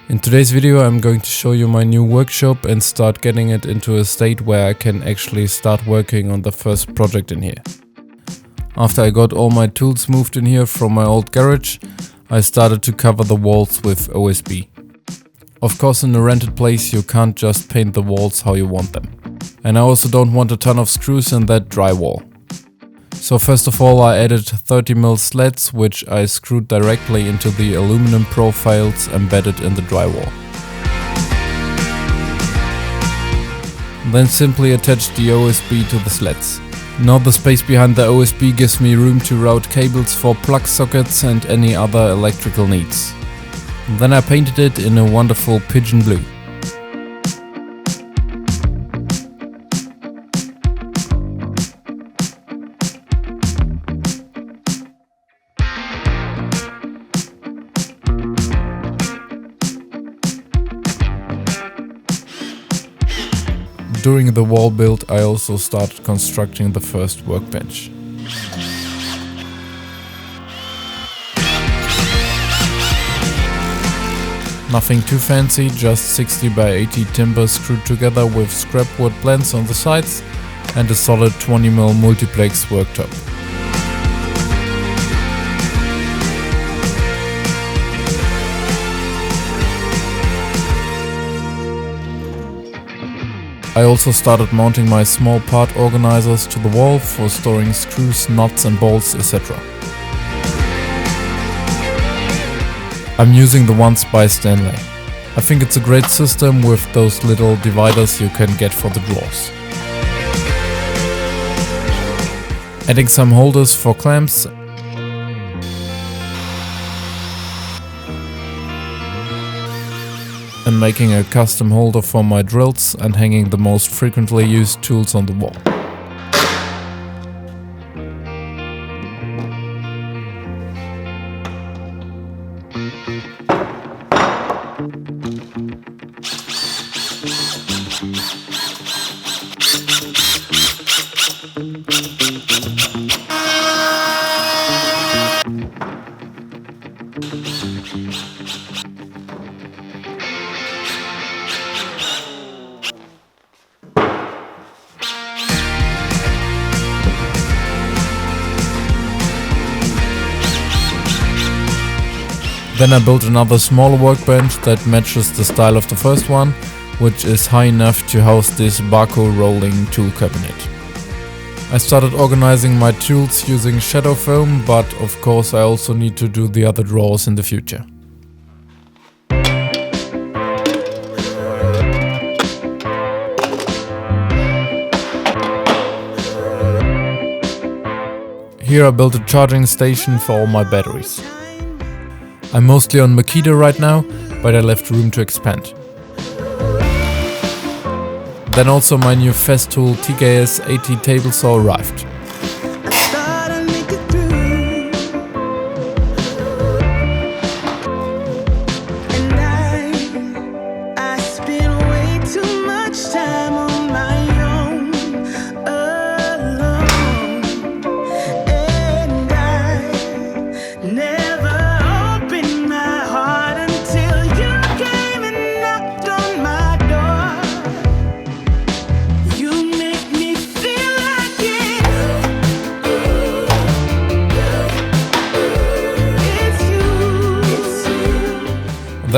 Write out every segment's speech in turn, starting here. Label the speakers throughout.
Speaker 1: In today's video I'm going to show you my new workshop and start getting it into a state where I can actually start working on the first project in here. After I got all my tools moved in here from my old garage, I started to cover the walls with OSB. Of course, in a rented place you can't just paint the walls how you want them. And I also don't want a ton of screws in that drywall. So first of all I added 30mm slats which I screwed directly into the aluminum profiles embedded in the drywall. Then simply attached the OSB to the slats. Now the space behind the OSB gives me room to route cables for plug sockets and any other electrical needs. Then I painted it in a wonderful pigeon blue. During the wall build I also started constructing the first workbench. Nothing too fancy, just 60 by 80 timber screwed together with scrap wood blends on the sides and a solid 20mm multiplex worktop. I also started mounting my small part organizers to the wall for storing screws, nuts and bolts, etc. I'm using the ones by Stanley. I think it's a great system with those little dividers you can get for the drawers. Adding some holders for clamps and making a custom holder for my drills and hanging the most frequently used tools on the wall. Then I built another smaller workbench that matches the style of the first one, which is high enough to house this Barco rolling tool cabinet. I started organizing my tools using shadow foam, but of course I also need to do the other drawers in the future. Here I built a charging station for all my batteries. I'm mostly on Makita right now, but I left room to expand. Then also my new Festool TKS 80 table saw arrived.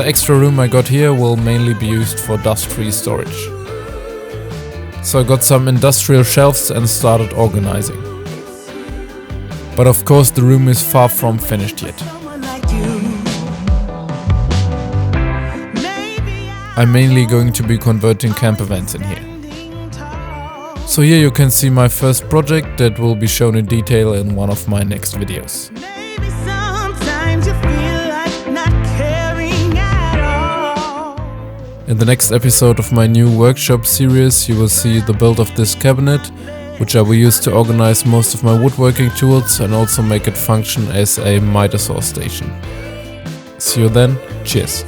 Speaker 1: The extra room I got here will mainly be used for dust-free storage. So I got some industrial shelves and started organizing. But of course the room is far from finished yet. I'm mainly going to be converting camper vans in here. So here you can see my first project that will be shown in detail in one of my next videos. In the next episode of my new workshop series you will see the build of this cabinet, which I will use to organize most of my woodworking tools and also make it function as a miter saw station. See you then, cheers!